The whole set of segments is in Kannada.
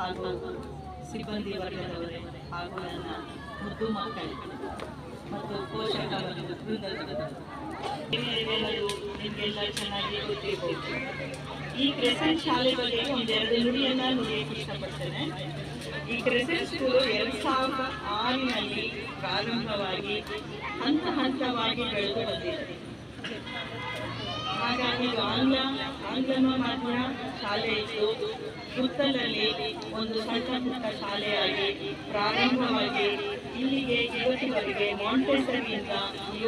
ಹಾಗೂ ಸಿಬ್ಬಂದಿ ವರ್ಗದವರೇ ಹಾಗೂ ನನ್ನ ಮುದ್ದು ಮಕ್ಕಳು ಮತ್ತು ಪೋಷಕ ವೃಂದದವರು ನಿಮಗೆಲ್ಲ ಚೆನ್ನಾಗಿ ಗೊತ್ತಿರಬಹುದು. ಈ ಕ್ರೆಸೆಂಟ್ ಶಾಲೆ ಬಗ್ಗೆ ಒಂದೆರಡು ನುಡಿಯನ್ನು ನುಡಿಯಕ್ಕೆ ಇಷ್ಟಪಡ್ತೇನೆ. ಈ ಕ್ರೆಸೆಂಟ್ ಸ್ಕೂಲು 2006ರಲ್ಲಿ ಪ್ರಾರಂಭವಾಗಿ ಹಂತವಾಗಿ ಬೆಳೆದು ಬಂದಿದೆ. ಹಾಗಾಗಿ ಆಂಗ್ಲ ಮಾಧ್ಯಮ ಶಾಲೆ ಇದ್ದು ಗುತ್ತಲಲ್ಲಿ ಒಂದು ಸಣ್ಣ ಪುಟ್ಟ ಶಾಲೆಯಾಗಿ ಪ್ರಾರಂಭವಾಗಿ ಇಲ್ಲಿಗೆ ಇವತ್ತಿವರೆಗೆ ಮಾಂಟೆಸರಿಯಿಂದ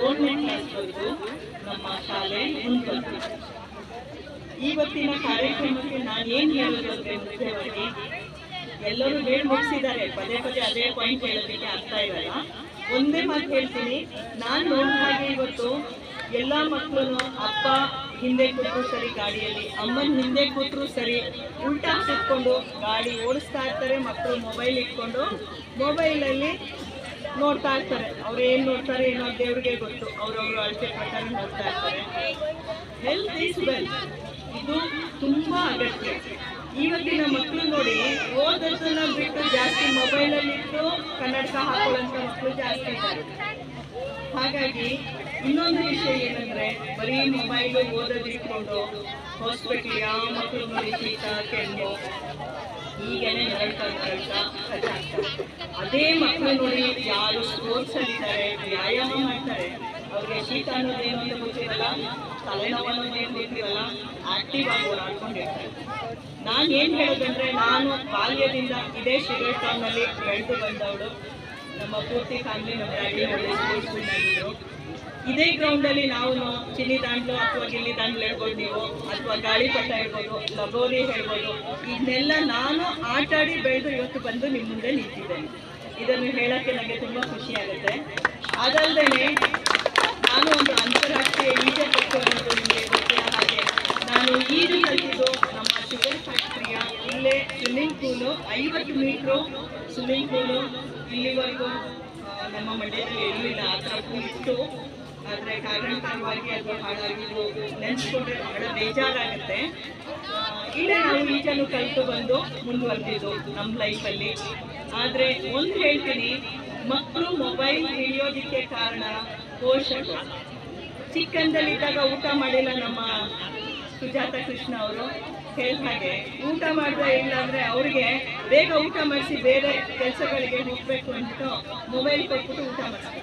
7ನೇ ಕ್ಲಾಸ್ವರೆಗೂ ನಮ್ಮ ಶಾಲೆ ಮುಂದುವರೆದಿದೆ. ಇವತ್ತಿನ ಕಾರ್ಯಕ್ರಮಕ್ಕೆ ನಾನೇನು ಹೇಳೋದಂದ್ರೆ ಮುಖ್ಯವಾಗಿ ಎಲ್ಲರೂ ಹೇಳಿ ಮುಗಿಸಿದ್ದಾರೆ. ಪದೇ ಅದೇ ಪಾಯಿಂಟ್ ಹೇಳೋದಕ್ಕೆ ಆಗ್ತಾ ಇರಲ್ಲ. ಒಂದೇ ಮಾತು ಹೇಳ್ತೀನಿ. ನಾನು ನೋಡಿದ ಹಾಗೆ ಇವತ್ತು ಎಲ್ಲ ಮಕ್ಕಳು ಅಪ್ಪ ಹಿಂದೆ ಕೂತ್ರು ಸರಿ ಗಾಡಿಯಲ್ಲಿ, ಅಮ್ಮನ ಹಿಂದೆ ಕೂತ್ರು ಸರಿ, ಉಲ್ಟಾ ಕೂತ್ಕೊಂಡು ಗಾಡಿ ಓಡಿಸ್ತಾ ಇರ್ತಾರೆ. ಮಕ್ಕಳು ಮೊಬೈಲ್ ಇಟ್ಕೊಂಡು ಮೊಬೈಲಲ್ಲಿ ನೋಡ್ತಾ ಇರ್ತಾರೆ. ಅವ್ರು ಏನು ನೋಡ್ತಾರೆ ಏನೋ ದೇವ್ರಿಗೆ ಗೊತ್ತು. ಅವ್ರವ್ರು ಅಳತೆ ಪ್ರಕಾರ ನೋಡ್ತಾ ಇರ್ತಾರೆ. ಹೆಲ್ತ್ ಈಸ್ ವೆಲ್ತ್, ಇದು ತುಂಬ ಅಗತ್ಯ. ಇವತ್ತಿನ ಮಕ್ಕಳು ನೋಡಿ, ಓದೋದನ್ನ ಬಿಟ್ಟು ಜಾಸ್ತಿ ಮೊಬೈಲಲ್ಲಿಟ್ಟು ಕನ್ನಡಕ ಹಾಕೊಳ್ಳುವಂಥ ಮಕ್ಕಳು ಜಾಸ್ತಿ ಇದ್ದಾರೆ. ಹಾಗಾಗಿ ಇನ್ನೊಂದು ವಿಷಯ ಏನಂದ್ರೆ, ಬರೀ ಮೊಬೈಲು ಓದೋದಿಟ್ಕೊಂಡು ಹಾಸ್ಪಿಟ್ಲ್ ಯಾವ ಮಕ್ಕಳು ನೋಡಿ ಶೀತ ಕೆಮ್ಮು ಹೀಗೇನೆ ನರಳ್ತಾ ಅದೇ ಮಕ್ಕಳು ನೋಡಿ ಯಾರು ಸ್ಪೋರ್ಟ್ಸಲ್ಲಿದ್ದಾರೆ, ವ್ಯಾಯಾಮ ಮಾಡ್ತಾರೆ, ಅವ್ರಿಗೆ ಶೀತ ಅನ್ನೋದೇನು ಅಂತ ಗೊತ್ತಿರಲ್ಲ, ತಲೆನೋವು ಅನ್ನೋದೇನು ಗೊತ್ತಿರಲ್ಲ, ಆಕ್ಟಿವ್ ಆಗಿ ಓಡಾಡ್ಕೊಂಡಿರ್ತಾರೆ. ನಾನು ಏನು ಹೇಳೋದಂದ್ರೆ, ನಾನು ಬಾಲ್ಯದಿಂದ ಇದೇ ಶುಗರ್ ಟೌನಲ್ಲಿ ಬೆಳೆದು ಬಂದವಳು. ನಮ್ಮ ಪೂರ್ತಿ ಫ್ಯಾಮಿಲಿ ನಮ್ಮ ಡ್ಯಾಡಿ ಒಳ್ಳೆ ಸ್ಪೋರ್ಟ್ಸ್ಮನ್ನಾಗಿದ್ರು. ಇದೇ ಗ್ರೌಂಡಲ್ಲಿ ನಾವು ಚಿನ್ನಿ ದಾಂಡ್ಲು ಅಥವಾ ಗಿಲ್ಲಿ ದಾಂಡ್ಲು ಹೇಳ್ಬೋದು, ನೀವು ಅಥವಾ ಗಾಳಿಪಟ ಹೇಳ್ಬೋದು, ಲಗೋರಿ ಹೇಳ್ಬೋದು, ಇದನ್ನೆಲ್ಲ ನಾನು ಆಟಾಡಿ ಬೆಳೆದು ಇವತ್ತು ಬಂದು ನಿಮ್ಮ ಮುಂದೆ ನಿಂತಿದ್ದೇನೆ. ಇದನ್ನು ಹೇಳೋಕ್ಕೆ ನನಗೆ ತುಂಬ ಖುಷಿಯಾಗುತ್ತೆ. ಅದಲ್ಲದೆ ನಾನು ಒಂದು ಅಂತಾರಾಷ್ಟ್ರೀಯ ಈಜು ಪಟುವಂತೂ ನಿಮಗೆ ಗೊತ್ತಿರೋ ಹಾಗೆ ನಾನು ಈಜು ಕಲಿತಿದ್ದು ನಮ್ಮ ಶುಗರ್ ಫ್ಯಾಕ್ಟ್ರಿಯ ಇಲ್ಲೇ swimming pool, 50 metre swimming pool ಇಲ್ಲಿವರೆಗೂ ನಮ್ಮ ಮಂಡ್ಯದಲ್ಲಿ ಇರಲಿಲ್ಲ. ಆ ಥರ ಪೂಲ್ ಇತ್ತು, ಆದರೆ ಕಾರಣಾಂತರವಾಗಿ ಅದು ಹಾಳಾಗಿದ್ದು ನೆನೆಸ್ಕೊಂಡ್ರೆ ಬಹಳ ಬೇಜಾರಾಗುತ್ತೆ. ಇಲ್ಲೇ ನಾವು ಈಜನ್ನು ಕಲಿತು ಬಂದು ಮುಂದುವರೆದಿದ್ದು ನಮ್ಮ ಲೈಫಲ್ಲಿ. ಆದರೆ ಒಂದು ಹೇಳ್ತೀನಿ, ಮಕ್ಕಳು ಮೊಬೈಲ್ ಹಿಡಿಯೋದಕ್ಕೆ ಕಾರಣ ಪೋಷಕರು. ಚಿಕ್ಕಂದಲ್ಲಿದ್ದಾಗ ಊಟ ಮಾಡಿಲ್ಲ ನಮ್ಮ ಸುಜಾತ ಕೃಷ್ಣ ಅವರು ಹೇಳಿದ ಹಾಗೆ, ಊಟ ಮಾಡಿದ್ರೆ ಇಲ್ಲ ಅಂದರೆ ಅವ್ರಿಗೆ ಬೇಗ ಊಟ ಮಾಡಿಸಿ ಬೇರೆ ಕೆಲಸಗಳಿಗೆ ಹೋಗಬೇಕು ಅಂದ್ಬಿಟ್ಟು ಮೊಬೈಲ್ ಕೊಟ್ಬಿಟ್ಟು ಊಟ ಮಾಡಿಸ್ತಾರೆ.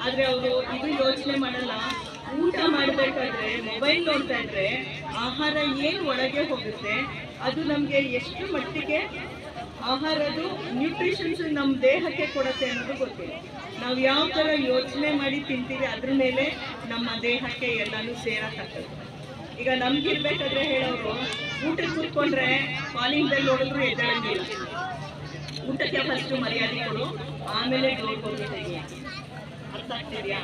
ಆದರೆ ಅವರು ಇದು ಯೋಚನೆ ಮಾಡಲ್ಲ, ಊಟ ಮಾಡಬೇಕಾದ್ರೆ ಮೊಬೈಲ್ ನೋಡ್ತಾ ಇದ್ರೆ ಆಹಾರ ಏನು ಒಳಗೆ ಹೋಗುತ್ತೆ, ಅದು ನಮಗೆ ಎಷ್ಟು ಮಟ್ಟಿಗೆ ಆಹಾರದು ನ್ಯೂಟ್ರಿಷನ್ಸ್ ನಮ್ಮ ದೇಹಕ್ಕೆ ಕೊಡುತ್ತೆ ಅನ್ನೋದು ಗೊತ್ತಿಲ್ಲ. ನಾವು ಯಾವ ಥರ ಯೋಚನೆ ಮಾಡಿ ತಿಂತೀವಿ ಅದ್ರ ಮೇಲೆ ನಮ್ಮ ದೇಹಕ್ಕೆ ಎಲ್ಲನೂ ಸೇರಕ್ಕಾಗ್ತದೆ. ಈಗ ನಮ್ಗಿರ್ಬೇಕಾದ್ರೆ ಹೇಳೋರು, ಊಟಕ್ಕೆ ಕೂತ್ಕೊಂಡ್ರೆ ಕಾಲಿಂಗ್ ಬೆಲ್ ಹೊಡೆದ್ರು ಎದ್ದೇಳಂಗಿಲ್ಲ, ಊಟಕ್ಕೆ ಫಸ್ಟು ಮರ್ಯಾದೆ ಕೊಡು, ಆಮೇಲೆ ಡೋರ್ ಹೋಗಿದ್ದೀವಿ. ಅರ್ಥ ಆಗ್ತಿದೆಯಾ?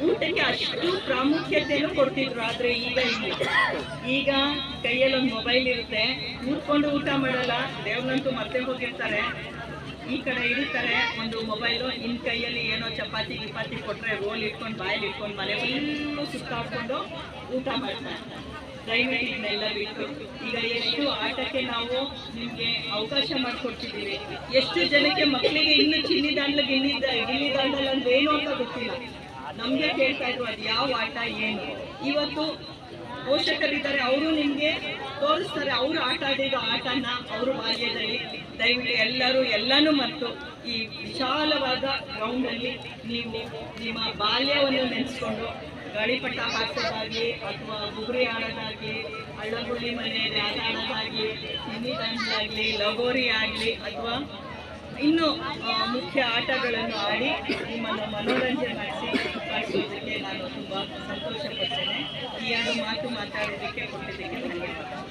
ಊಟಕ್ಕೆ ಅಷ್ಟು ಪ್ರಾಮುಖ್ಯತೆಯನ್ನು ಕೊಡ್ತಿದ್ರು. ಆದರೆ ಈಗ ಈಗ ಕೈಯಲ್ಲಿ ಒಂದು ಮೊಬೈಲ್ ಇರುತ್ತೆ, ಕೂತ್ಕೊಂಡು ಊಟ ಮಾಡಲ್ಲ, ದೇವ್ರನ್ನಂತೂ ಮತ್ತೆ ಹೋಗಿರ್ತಾರೆ, ಈ ಕಡೆ ಇಡ್ತಾರೆ ಒಂದು ಮೊಬೈಲು, ಇನ್ನು ಕೈಯಲ್ಲಿ ಏನೋ ಚಪಾತಿ ಗಿಪಾತಿ ಕೊಟ್ಟರೆ ರೋಲ್ ಇಟ್ಕೊಂಡು ಬಾಯಲ್ಲಿ ಇಟ್ಕೊಂಡು ಮನೆ ಫುಲ್ಲು ಸುತ್ತಾಡ್ಕೊಂಡು ಊಟ ಮಾಡ್ತಾರೆ. ದಯವಿಟ್ಟು ಇದನ್ನೆಲ್ಲ ಬಿಟ್ಟು ಈಗ ಎಷ್ಟು ಆಟಕ್ಕೆ ನಾವು ನಿಮಗೆ ಅವಕಾಶ ಮಾಡಿಕೊಡ್ತಿದ್ದೀವಿ. ಎಷ್ಟು ಜನಕ್ಕೆ ಮಕ್ಕಳಿಗೆ ಇನ್ನೂ ಚಿನ್ನಿ ದಾಂಡ್ಲು ಗಿಲ್ಲಿ ದಾಂಡಲ್ ಅಂದ್ರೆ ಏನು ಅಂತ ಗೊತ್ತಿಲ್ಲ. ನಮಗೆ ಕೇಳ್ತಾ ಇದ್ರು ಅದು ಯಾವ ಆಟ ಏನು. ಇವತ್ತು ಪೋಷಕರಿದ್ದಾರೆ, ಅವರು ನಿಮಗೆ ತೋರಿಸ್ತಾರೆ ಅವರು ಆಟ ಆಡಿರೋ ಆಟನ ಅವರು ಬಾಲ್ಯದಲ್ಲಿ. ದಯವಿಟ್ಟು ಎಲ್ಲರೂ ಎಲ್ಲನೂ ಮರೆತು ಈ ವಿಶಾಲವಾದ ಗ್ರೌಂಡಲ್ಲಿ ನೀವು ನಿಮ್ಮ ಬಾಲ್ಯವನ್ನು ನೆನೆಸ್ಕೊಂಡು ಗಾಳಿಪಟ ಹಾಕೋದಾಗಲಿ ಅಥವಾ ಬುಗುರಿ ಆಡೋದಾಗಲಿ, ಹಳ್ಳಗುಳಿ ಮನೆ ಆಟ ಆಡೋದಾಗಲಿ, ಚಿನ್ನಿ ದಾಂಡ್ಲಾಗಲಿ, ಲಗೋರಿ ಆಗಲಿ ಅಥವಾ ಇನ್ನೂ ಮುಖ್ಯ ಆಟಗಳನ್ನು ಆಡಿ ನಿಮ್ಮನ್ನು ಮನೋರಂಜನೆ ಮಾಡಿಸೋದಕ್ಕೆ ನಾನು ತುಂಬ ಸಂತೋಷ ಪಡ್ತೇನೆ. ಈ ಎರಡು ಮಾತು ಮಾತಾಡೋದಕ್ಕೆ ಕೊಟ್ಟಿದ್ದಕ್ಕೆ ಧನ್ಯವಾದ.